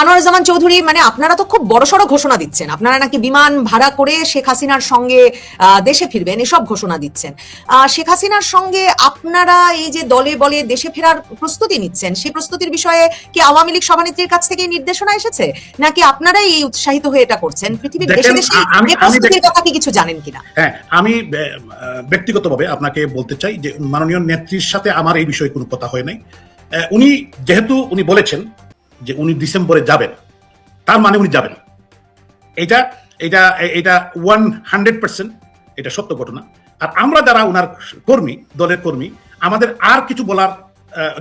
আনোয়ারুজ্জামান চৌধুরী, মানে আপনারা তো খুব বড়সড় ঘোষণা দিচ্ছেন, আপনারা নাকি বিমান ভাড়া করে শেখ হাসিনার সঙ্গে দেশে ফিরবেন, এসব ঘোষণা দিচ্ছেন। শেখ হাসিনার সঙ্গে আপনারা এই যে দলে বলে দেশে ফেরার প্রস্তুতি নিচ্ছেন, সেই প্রস্তুতির বিষয়ে কি আওয়ামী লীগ সভানেত্রীর কাছ থেকে নির্দেশনা এসেছে, নাকি আপনারাই এই উৎসাহিত হয়ে এটা করছেন? পৃথিবীর দেশে দেশে এই প্রস্তুতির কথা কি কিছু জানেন কিনা? হ্যাঁ, আমি ব্যক্তিগতভাবে আপনাকে বলতে চাই যে মাননীয় নেত্রীর সাথে আমার এই বিষয়ে কোনো কথা হয় নাই। যেহেতু উনি বলেছেন যে উনি ডিসেম্বরে যাবেন, তার মানে উনি যাবেন। এটা এটা এটা 100% এটা সত্য ঘটনা। আর আমরা যারা উনার কর্মী, দলের কর্মী, আমাদের আর কিছু বলার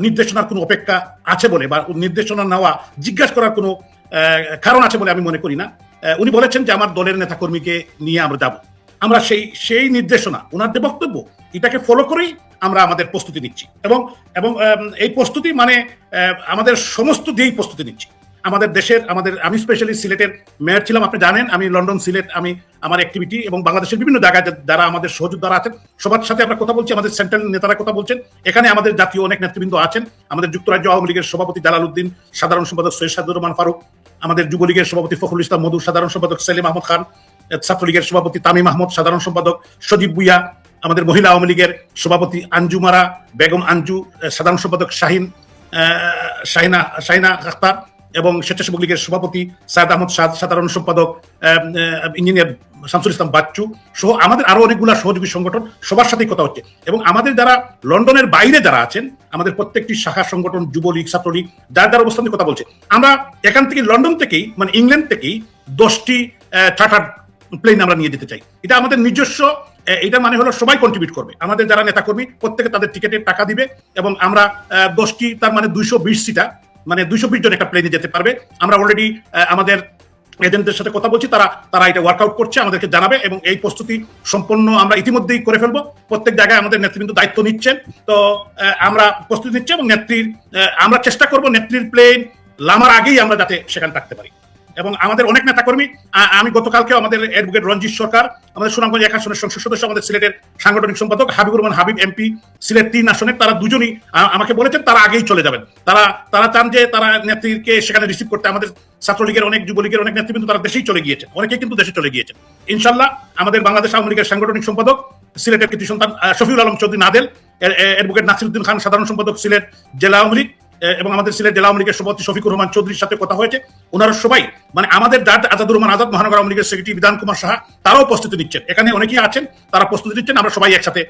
নির্দেশনার কোনো অপেক্ষা আছে বলে বা নির্দেশনা নেওয়া জিজ্ঞাসা করার কোনো কারণ আছে বলে আমি মনে করি না। উনি বলেছেন যে আমার দলের নেতা কর্মীকে নিয়ে আমরা যাব, আমরা সেই নির্দেশনা, ওনার যে বক্তব্য, এটাকে ফলো করেই আমরা আমাদের প্রস্তুতি নিচ্ছি। এবং এবং এই প্রস্তুতি মানে আমাদের সমস্ত দিয়েই প্রস্তুতি নিচ্ছি। আমাদের দেশের আমি স্পেশালি সিলেটের মেয়র ছিলাম, আপনি জানেন। আমি লন্ডন, সিলেট, আমি আমার অ্যাক্টিভিটি এবং বাংলাদেশের বিভিন্ন জায়গায় যারা আমাদের সহযোদ্ধারা আছেন সবার সাথে আমরা কথা বলছি, আমাদের সেন্ট্রাল নেতারা কথা বলছেন। এখানে আমাদের জাতীয় অনেক নেতৃবৃন্দ আছেন, আমাদের যুক্তরাজ্য আওয়ামী লীগের সভাপতি জালাল উদ্দিন, সাধারণ সম্পাদক সৈয়দ সাদুর রহমান ফারুক, আমাদের যুবলীগের সভাপতি ফখরুল ইসলাম মধু, সাধারণ সম্পাদক সেলিম আহমদ খান, ছাত্রলীগের সভাপতি তামিম আহমদ, সাধারণ সম্পাদক সজীব ভুইয়া, আমাদের মহিলা আওয়ামী লীগের সভাপতি আঞ্জুমারা বেগম আঞ্জু, সাধারণ সম্পাদক শাহিনা আখতার এবং স্বেচ্ছাসেবক লীগের সভাপতি সায়েদ আহমদ সাদ, সাধারণ সম্পাদক ইঞ্জিনিয়ার শামসুল ইসলাম বাচ্চু সহ আমাদের আরো অনেকগুলো সহযোগী সংগঠন, সবার সাথেই কথা হচ্ছে। এবং আমাদের যারা লন্ডনের বাইরে যারা আছেন, আমাদের প্রত্যেকটি শাখা সংগঠন, যুবলীগ, ছাত্রলীগ, যার অবস্থান নিয়ে কথা বলছে। আমরা এখান থেকে লন্ডন থেকেই, মানে ইংল্যান্ড থেকেই 10টি চার্টার প্লেন আমরা নিয়ে যেতে চাই। এটা আমাদের নিজস্ব, এটা মানে হলো সবাই কন্ট্রিবিউট করবে। আমাদের যারা নেতাকর্মী প্রত্যেকে তাদের টিকেটের টাকা দিবে এবং আমরা 10টি, তার মানে 220 সিটা, মানে 220 জন একটা প্লেনে যেতে পারবে। আমরা অলরেডি আমাদের এজেন্টদের সাথে কথা বলছি, তারা এটা ওয়ার্কআউট করছে, আমাদেরকে জানাবে এবং এই প্রস্তুতি সম্পন্ন আমরা ইতিমধ্যেই করে ফেলবো। প্রত্যেক জায়গায় আমাদের নেতৃবৃন্দ দায়িত্ব নিচ্ছেন। তো আমরা প্রস্তুতি নিচ্ছি এবং আমরা চেষ্টা করব নেত্রীর প্লেন নামার আগেই আমরা যাতে সেখানে থাকতে পারি। এবং আমাদের অনেক নেতাকর্মী, আমি গতকালকে আমাদের অ্যাডভোকেট রঞ্জিত সরকার, আমাদের সুনামগঞ্জ 1 আসনের সংসদ সদস্য, আমাদের সিলেটের সাংগঠনিক সম্পাদক হাবিবুর রহমান হাবিব এমপি, সিলেট 3 আসনের, তারা দুজনই আমাকে বলেছেন তারা আগেই চলে যাবেন। তারা চান যে তারা নেত্রীকে সেখানে রিসিভ করতে। আমাদের ছাত্রলীগের অনেক, যুবলীগের অনেক নেতৃবৃন্দ তারা দেশেই চলে গিয়েছেন, অনেকেই কিন্তু দেশে চলে গিয়েছেন। ইনশাল্লাহ আমাদের বাংলাদেশ আওয়ামী লীগের সাংগঠনিক সম্পাদক সিলেটের কৃতি সন্তান শফিউল আলম চৌধুরী নাদেল, অ্যাডভোকেট নাসিরউদ্দিন খান, সাধারণ সম্পাদক সিলেট জেলা আওয়ামী লীগ, এবং আমাদের সিলেট জেলা আওয়ামী লীগের সভাপতি শফিকুর রহমান চৌধুরীর সাথে কথা হয়েছে। ওনারা সবাই, মানে আমাদের জাজ আজাদুর রহমান আজাদ, মহানগর আওয়ামী লীগের সেক্রেটারি বিধান কুমার সাহা, তারাও প্রস্তুতি নিচ্ছেন। এখানে অনেকেই আছেন, তারা প্রস্তুতি নিচ্ছেন। আমরা সবাই একসাথে,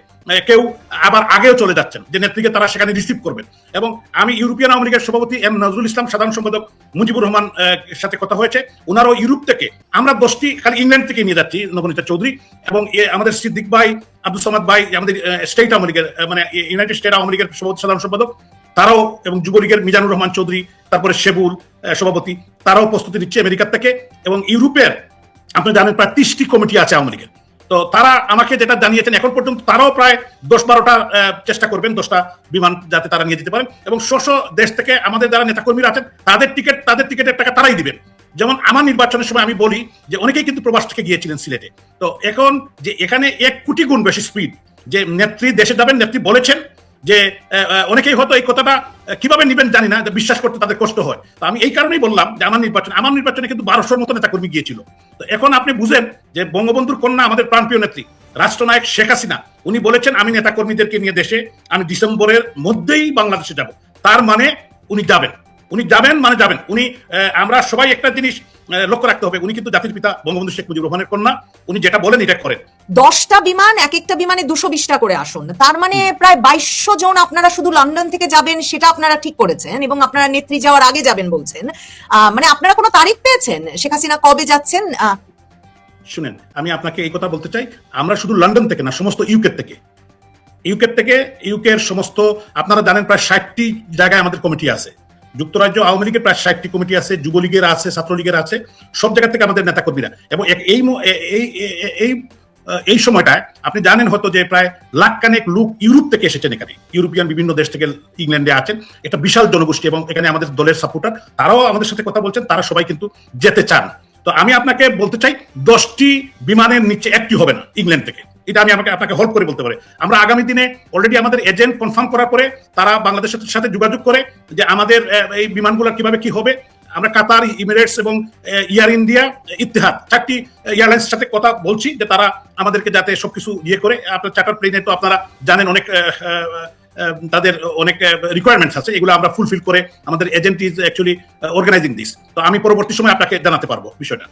কেউ আবার আগেও চলে যাচ্ছেন যে নেত্রীকে তারা সেখানে রিসিভ করবেন। এবং আমি ইউরোপিয়ান আওয়ামী লীগের সভাপতি এম নজরুল ইসলাম, সাধারণ সম্পাদক মুজিবুর রহমান সাথে কথা হয়েছে। ওনারও ইউরোপ থেকে, আমরা 10টি খালি ইংল্যান্ড থেকে নিয়ে যাচ্ছি, নবনীতা চৌধুরী এবং আমাদের সিদ্দিক ভাই, আব্দুল সামাদ ভাই, আমাদের স্টেট আওয়ামী লীগের, মানে ইউনাইটেড স্টেট আওয়ামী লীগের সভাপতি, সাধারণ সম্পাদক, তারাও, এবং যুবলীগের মিজানুর রহমান চৌধুরী, তারপরে শেবুল সভাপতি, তারাও প্রস্তুতি নিচ্ছে আমেরিকার থেকে। এবং ইউরোপের আপনি জানেন প্রায় 30টি কমিটি আছে আওয়ামী লীগের। তো তারা আমাকে যেটা জানিয়েছেন, এখন পর্যন্ত তারাও প্রায় 10-12টা চেষ্টা করবেন 10টা বিমান যাতে তারা নিয়ে যেতে পারেন। এবং দেশ থেকে আমাদের যারা নেতাকর্মীরা আছেন তাদের টিকেটের টাকা তারাই দিবেন। যেমন আমার নির্বাচনের সময় আমি বলি যে অনেকেই কিন্তু প্রবাস থেকে গিয়েছিলেন সিলেটে। তো এখন যে এখানে 1 কোটি গুণ বেশি স্পিড, যে নেত্রী দেশে যাবেন, নেত্রী বলেছেন যে অনেকেই হয়তো এই কথাটা কিভাবে নিবেন জানি না, বিশ্বাস করতে তাদের কষ্ট হয়। তো আমি এই কারণেই বললাম যে আমার নির্বাচনে কিন্তু 1200-র মতো নেতাকর্মী গিয়েছিল। তো এখন আপনি বুঝেন যে বঙ্গবন্ধুর কন্যা, আমাদের প্রাণপ্রিয় নেত্রী, রাষ্ট্রনায়ক শেখ হাসিনা, উনি বলেছেন আমি নেতাকর্মীদেরকে নিয়ে দেশে, আমি ডিসেম্বরের মধ্যেই বাংলাদেশে যাব। তার মানে উনি যাবেন, মানে যাবেন উনি। আমরা সবাই একটা জিনিস লক্ষ্য রাখতে হবে, উনি কিন্তু জাতির পিতা বঙ্গবন্ধু শেখ মুজিবুর রহমানের কন্যা। উনি যেটা বলেন এটা করেন। 10টা বিমান, এক একটা বিমানে 220টা করে আসন, তার মানে প্রায় 2200 জন আপনারা শুধু লন্ডন থেকে যাবেন, সেটা আপনারা ঠিক করেছেন। এবং আপনারা নেত্রী যাওয়ার আগে যাবেন বলছেন, মানে আপনারা কোনো তারিখ পেয়েছেন শেখ হাসিনা কবে যাচ্ছেন? শুনেন, আমি আপনাকে এই কথা বলতে চাই, আমরা শুধু লন্ডন থেকে না, সমস্ত ইউকের সমস্ত, আপনারা জানেন প্রায় 60টি জায়গায় আমাদের কমিটি আছে। যুক্তরাজ্য আওয়ামী লীগের প্রায় 60টি কমিটি আছে, যুবলীগের আছে, ছাত্রলীগের আছে, সব জায়গা থেকে আমাদের নেতাকর্মীরা। এবং এই সময়টায় আপনি জানেন হয়তো যে প্রায় লাখখানেক লোক ইউরোপ থেকে এসেছেন এখানে, ইউরোপিয়ান বিভিন্ন দেশ থেকে ইংল্যান্ডে আছেন। এটা বিশাল জনগোষ্ঠী এবং এখানে আমাদের দলের সাপোর্টার, তারাও আমাদের সাথে কথা বলছেন, তারা সবাই কিন্তু যেতে চান। তো আমি আপনাকে বলতে চাই 10টি বিমানের নিচে একটি হবে না ইংল্যান্ড থেকে, এটা আমি আপনাকে হল্প করে বলতে পারি। আমরা আগামী দিনে অলরেডি আমাদের এজেন্ট কনফার্ম করার পরে তারা বাংলাদেশের সাথে যোগাযোগ করে যে আমাদের এই বিমানগুলো কিভাবে কি হবে, আমরা কাতার, ইমিরেটস এবং এয়ার ইন্ডিয়া, ইতিহাদ, 4টি এয়ারলাইন্সের সাথে কথা বলছি যে তারা আমাদেরকে যাতে সবকিছু ইয়ে করে। আপনার চার্টার প্লেনে তো আপনারা জানেন অনেক তাদের অনেক রিকোয়ারমেন্টস আছে, এগুলো আমরা ফুলফিল করে আমাদের agent is actually organising this. তো আমি পরবর্তী সময় আপনাকে জানাতে পারবো বিষয়টা।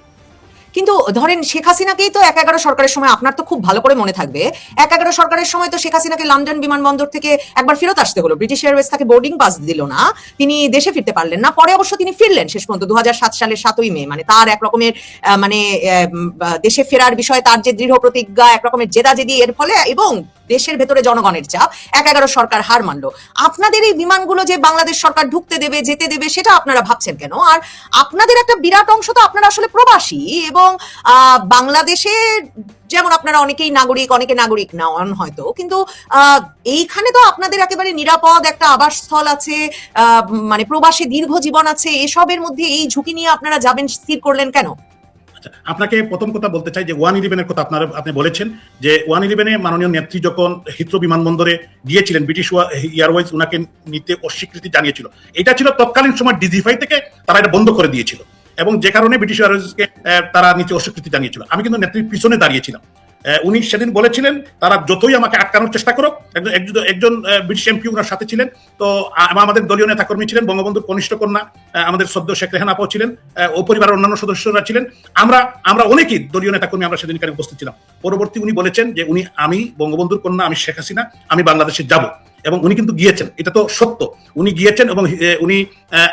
কিন্তু ধরেন শেখ হাসিনাকেই তো 1-11 সরকারের সময়, আপনার তো খুব ভালো করে মনে থাকবে, 1-11 সরকারের সময় তো শেখ হাসিনাকে লন্ডন বিমানবন্দর থেকে একবার ফেরত আসতে হলো। ব্রিটিশ এয়ারওয়েজ তাকে বোর্ডিং পাস দিল না, তিনি দেশে ফিরতে পারলেন না। পরে অবশ্য তিনি ফিরলেন শেষ পর্যন্ত 2007 সালের 7ই মে। মানে তার এক রকমের দেশে ফেরার বিষয়ে তার যে দৃঢ় প্রতিজ্ঞা, এক রকমের জেদাজেদি, এর ফলে এবং দেশের ভেতরে জনগণের চাপ, 1-11 সরকার হার মানলো। আপনাদের এই বিমানগুলো যে বাংলাদেশ সরকার ঢুকতে দেবে, যেতে দেবে, সেটা আপনারা ভাবছেন কেন? আর আপনাদের একটা বিরাট অংশ তো আপনারা আসলে প্রবাসী, এবং বাংলাদেশে যেমন আপনারা অনেকেই নাগরিক, অনেকে নাগরিক নন হয়তো, কিন্তু এইখানে তো আপনাদের একেবারে নিরাপদ একটা আবাসস্থল আছে, মানে প্রবাসে দীর্ঘ জীবন আছে। এসবের মধ্যে এই ঝুঁকি নিয়ে আপনারা যাবেন স্থির করলেন কেন? আপনাকে প্রথম কথা বলতে চাই যে 111-এর কথা আপনি বলেছেন যে 111-এ মাননীয় নেত্রী যখন হিথ্রো বিমানবন্দরে গিয়েছিলেন, ব্রিটিশ এয়ারওয়েজ উনাকে নিতে অস্বীকৃতি জানিয়েছিল। এটা ছিল তৎকালীন সময় ডিজিফাই থেকে তারা এটা বন্ধ করে দিয়েছিল, এবং যে কারণে ব্রিটিশ এয়ারওয়েজকে তারা নিতে অস্বীকৃতি জানিয়েছিল। আমি কিন্তু নেত্রীর পিছনে দাঁড়িয়েছিলাম। উনি সেদিন বলেছিলেন তারা যতই আমাকে আটকানোর চেষ্টা করুক, একজন ব্রিটিশ এমপি ওনার সাথে ছিলেন, তো আমাদের দলীয় নেতাকর্মী ছিলেন, বঙ্গবন্ধুর কনিষ্ঠ কন্যা আমাদের সদ্য শেখ রেহানা আপাও ছিলেন, ও পরিবারের অন্যান্য সদস্যরা ছিলেন, আমরা অনেকেই দলীয় নেতাকর্মী আমরা সেদিনকার উপস্থিত ছিলাম। পরবর্তী উনি বলেছেন যে আমি বঙ্গবন্ধুর কন্যা, আমি শেখ হাসিনা, আমি বাংলাদেশে যাব, এবং উনি কিন্তু গিয়েছেন, এটা তো সত্য। উনি গিয়েছেন এবং উনি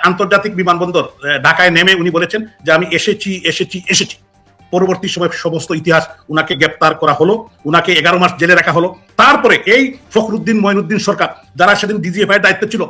আন্তর্জাতিক বিমানবন্দর ঢাকায় নেমে উনি বলেছেন যে আমি এসেছি। পরবর্তী সময় সমস্ত ইতিহাস, উনাকে গ্রেপ্তার করা হলো, উনাকে 11 মাস জেলে রাখা হলো। তারপরে এই ফখরুদ্দিন মঈনুদ্দিন সরকার, যারা সেদিন ডিজিএফআই এর দায়িত্বে ছিল,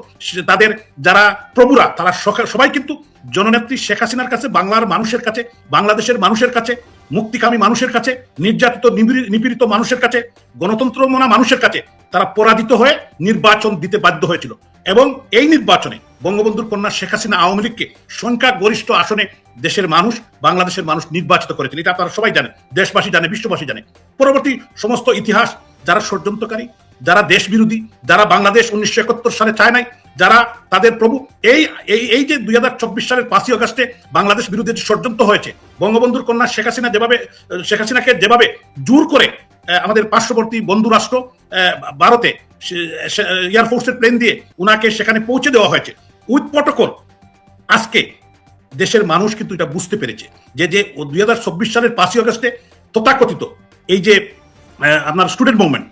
তাদের যারা প্রভুরা, তারা সবাই কিন্তু জননেত্রী শেখ হাসিনার কাছে, বাংলার মানুষের কাছে, বাংলাদেশের মানুষের কাছে, মুক্তিকামী মানুষের কাছে, নির্যাতিত নিপীড়িত মানুষের কাছে, গণতন্ত্রমনা মানুষের কাছে তারা পরাজিত হয়ে নির্বাচন দিতে বাধ্য হয়েছিল। এবং এই নির্বাচনে বঙ্গবন্ধুর কন্যা শেখ হাসিনা আওয়ামী লীগকে সংখ্যা গরিষ্ঠ আসনে দেশের মানুষ, বাংলাদেশের মানুষ নির্বাচিত করেছেন। এটা আপনারা সবাই জানেন, দেশবাসী জানে, বিশ্ববাসী জানে। পরবর্তী সমস্ত ইতিহাস, যারা ষড়যন্ত্রকারী, যারা দেশ বিরোধী, যারা বাংলাদেশ 1971 সালে চায় নাই, যারা তাদের প্রভু, এই যে 2024 সালের 5ই আগস্টে বাংলাদেশ বিরোধী যে ষড়যন্ত্র হয়েছে, বঙ্গবন্ধুর কন্যা শেখ হাসিনাকে যেভাবে জোর করে আমাদের পার্শ্ববর্তী বন্ধু রাষ্ট্র ভারতে এয়ারফোর্সের প্লেন দিয়ে উনাকে সেখানে পৌঁছে দেওয়া হয়েছে উইথ প্রটোকল। আজকে দেশের মানুষ কিন্তু এটা বুঝতে পেরেছে যে 2024 সালের 5ই আগস্টে তথাকথিত এই যে আপনার স্টুডেন্ট মুভমেন্ট,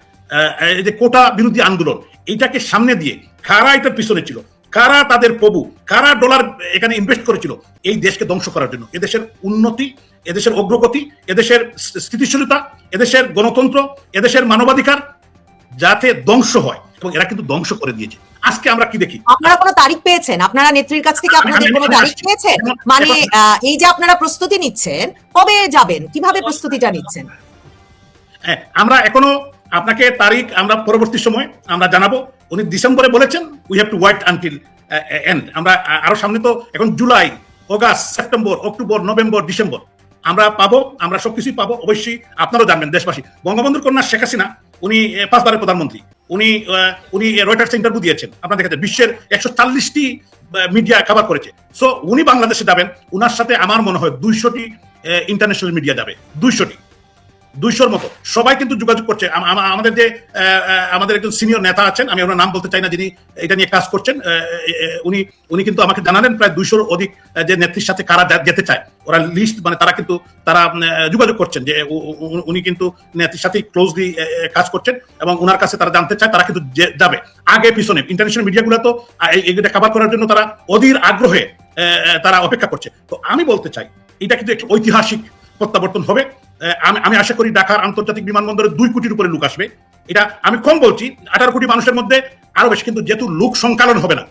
এই যে কোটা বিরোধী আন্দোলন, এইটাকে সামনে দিয়ে কারা এটার পিছনে ছিল, কারা তাদের প্রভু, কারা ডলার এখানে ইনভেস্ট করেছিল এই দেশকে ধ্বংস করার জন্য, এদেশের উন্নতি, এদেশের অগ্রগতি, এদেশের স্থিতিশীলতা, এদেশের গণতন্ত্র, এদেশের মানবাধিকার যাতে ধ্বংস হয়, এবং এরা কিন্তু ধ্বংস করে দিয়েছে। আজকে আমরা কি দেখি? আপনারা কোনো তারিখ পেয়েছেন? আপনারা নেত্রীর কাছ থেকে আপনাদের কোনো তারিখ পেয়েছেন? মানে এই যে আপনারা প্রস্তুতি নিচ্ছেন, কবে যাবেন, কিভাবে প্রস্তুতিটা নিচ্ছেন? হ্যাঁ, আমরা এখনো আপনাকে তারিখ আমরা পরবর্তী সময় আমরা জানাবো। উনি ডিসেম্বরে বলেছেন we have to wait until end. আমরা আরো সামনে তো এখন July, August, September, October, November, December আমরা পাবো, আমরা সবকিছুই পাবো। অবশ্যই আপনারাও জানবেন, দেশবাসী, বঙ্গবন্ধুর কন্যা শেখ হাসিনা উনি 5 বারের প্রধানমন্ত্রী, উনি রয়টার্স ইন্টারভিউ দিয়েছেন, আপনারা দেখেছেন, বিশ্বের 140টি মিডিয়া কভার করেছে। সো উনি বাংলাদেশে যাবেন, উনার সাথে আমার মনে হয় 200টি ইন্টারন্যাশনাল মিডিয়া যাবে, 200র মতো সবাই কিন্তু যোগাযোগ করছে। আমাদের একজন সিনিয়র নেতা আছেন, আমি ওনার নাম বলতে চাই না, যিনি এটা নিয়ে কাজ করছেন, উনি কিন্তু আমাকে জানালেন প্রায় 200-র অধিক যে নেত্রীর সাথে কারা যেতে চায়, ওরা লিস্ট, মানে তারা যোগাযোগ করছেন যে উনি কিন্তু নেত্রীর সাথে ক্লোজলি কাজ করছেন, এবং ওনার কাছে তারা জানতে চায়, তারা কিন্তু যাবে। আগে পিছনে ইন্টারন্যাশনাল মিডিয়াগুলো তো এটা কভার করার জন্য তারা অধীর আগ্রহে তারা অপেক্ষা করছে। তো আমি বলতে চাই এটা কিন্তু একটি ঐতিহাসিক প্রত্যাবর্তন হবে। আমি আশা করি ঢাকার আন্তর্জাতিক বিমানবন্দরে 2 কোটির উপরে লোক আসবে। এটা আমি কম বলছি, 18 কোটি মানুষের মধ্যে আরো বেশি, কিন্তু যেহেতু লোক সংকলন হবে না,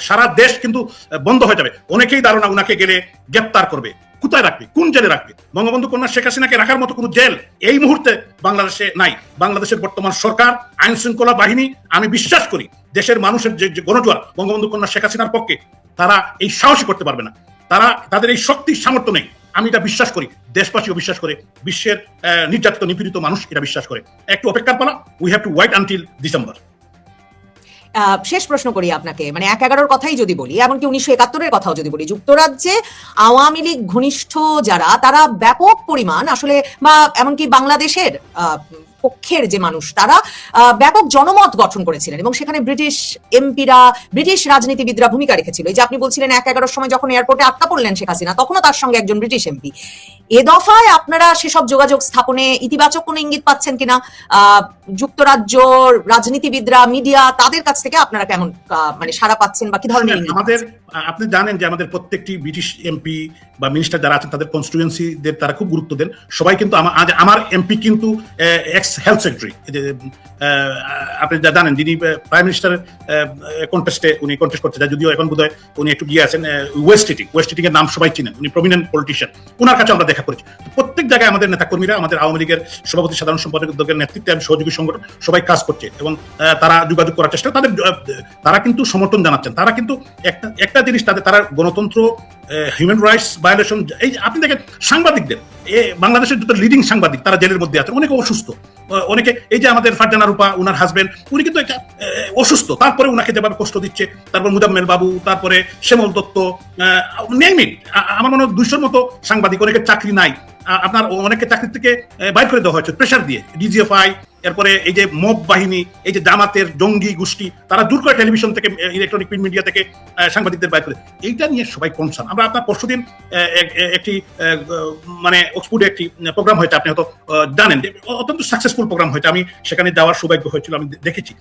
সারা দেশ কিন্তু বন্ধ হয়ে যাবে। অনেকেই ধারণা উনাকে গেলে গ্রেপ্তার করবে, কোথায় রাখবে, কোন জেলে রাখবে? বঙ্গবন্ধু কন্যা শেখ হাসিনাকে রাখার মতো কোনো জেল এই মুহূর্তে বাংলাদেশে নাই। বাংলাদেশের বর্তমান সরকার, আইন শৃঙ্খলা বাহিনী, আমি বিশ্বাস করি দেশের মানুষের যে গণজোয়ার বঙ্গবন্ধু কন্যা শেখ হাসিনার পক্ষে, তারা এই সাহসী করতে পারবে না, তাদের এই শক্তির সামর্থ্য নেই। আমি এটা বিশ্বাস করি, দেশবাসীও বিশ্বাস করে, বিশ্বের নির্যাতিত নিপীড়িত মানুষ এটা বিশ্বাস করে। একটু অপেক্ষার পালা, we have to wait until December. শেষ প্রশ্ন করি আপনাকে, মানে ১-১১-র কথাই যদি বলি, এমনকি ১৯৭১-এর কথাও যদি বলি, যুক্তরাজ্যে আওয়ামী লীগ ঘনিষ্ঠ যারা, তারা ব্যাপক পরিমাণ আসলে, বা এমনকি বাংলাদেশের পক্ষের যে মানুষ, তারা ব্যাপক জনমত গঠন করেছিলেন, এবং সেখানে ব্রিটিশ এমপিরা, ব্রিটিশ রাজনীতিবিদরা ভূমিকা রেখেছিল। এই যে আপনি বলছিলেন ১-১১-র সময় যখন এয়ারপোর্টে আটকা পড়লেন শেখ হাসিনা, তখনও তার সঙ্গে একজন ব্রিটিশ এমপি। এ দফায় আপনারা সেসব যোগাযোগ স্থাপনে ইতিবাচক কোনো ইঙ্গিত পাচ্ছেন কিনা? যুক্তরাজ্য রাজনীতিবিদরা, মিডিয়া, তাদের কাছ থেকে আপনারা কেমন মানে সাড়া পাচ্ছেন, বা কি ধরনের ইঙ্গিত আমাদের পাচ্ছেন? আপনি জানেন যে আমাদের প্রত্যেকটি ব্রিটিশ এমপি বা মিনিস্টার যারা আছেন, তাদের কনস্টিটুয়েন্সিদের তারা খুব গুরুত্ব দেন। সবাই কিন্তু আমার এমপি কিন্তু এক্স হেলথ সেক্রেটারি। আপনি যা জানেন, যিনি প্রাইম মিনিস্টার কন্টেস্টে উনি কন্টেস্ট করতে যায়, যদিও এখন বোধহয় উনি একটু গিয়ে আছেন ওয়েস্ট ইটিং এর নাম সবাই চিনেন, উনি প্রমিনেন্ট পলিটিশিয়ান। ওনার কাছে আমরা দেখা করেছি। প্রত্যেক জায়গায় আমাদের নেতাকর্মীরা, আমাদের আওয়ামী লীগের সভাপতি, সাধারণ সম্পাদকের নেতৃত্বে সহযোগী সংগঠন সবাই কাজ করছে, এবং তারা যোগাযোগ করার চেষ্টা, তারা কিন্তু সমর্থন জানাচ্ছেন। তারা কিন্তু একটা জিনিস, তারা গণতন্ত্র, হিউম্যান রাইটস ভায়োলেশন, এই আপনি দেখেন সাংবাদিকদের, বাংলাদেশের যত লিডিং সাংবাদিক তারা জেলের মধ্যে আছেন, অনেকে অসুস্থ, অনেকে, এই যে আমাদের ফারজানা রূপা, উনার হাজবেন্ড, উনি কিন্তু অসুস্থ, তারপরে উনাকে যেভাবে কষ্ট দিচ্ছে, তারপর মুজাম্মেল বাবু, তারপরে শ্যামল দত্ত, নেম ইট, আমার মনে হয় 200-র মতো সাংবাদিক, অনেকের চাকরি নাই, আপনার অনেকে চাকরি থেকে বাইর করে দেওয়া হয়েছে প্রেশার দিয়ে, ডিজিএফআই, এরপরে এই যে মব বাহিনী, এই যে জামাতের জঙ্গি গোষ্ঠী, তারা দূর করে টেলিভিশন থেকে, ইলেকট্রনিক প্রিন্ট মিডিয়া থেকে সাংবাদিকদের বাইর করে। এইটা নিয়ে সবাই কনসার্ন। আমরা আপনার পরশুদিন একটি মানে অক্সফোর্ডে একটি প্রোগ্রাম হয়েছে, আপনি হয়তো জানেন, অত্যন্ত সাকসেসফুল প্রোগ্রাম হয়েছে, আমি সেখানে যাওয়ার সৌভাগ্য হয়েছিল, আমি দেখেছি।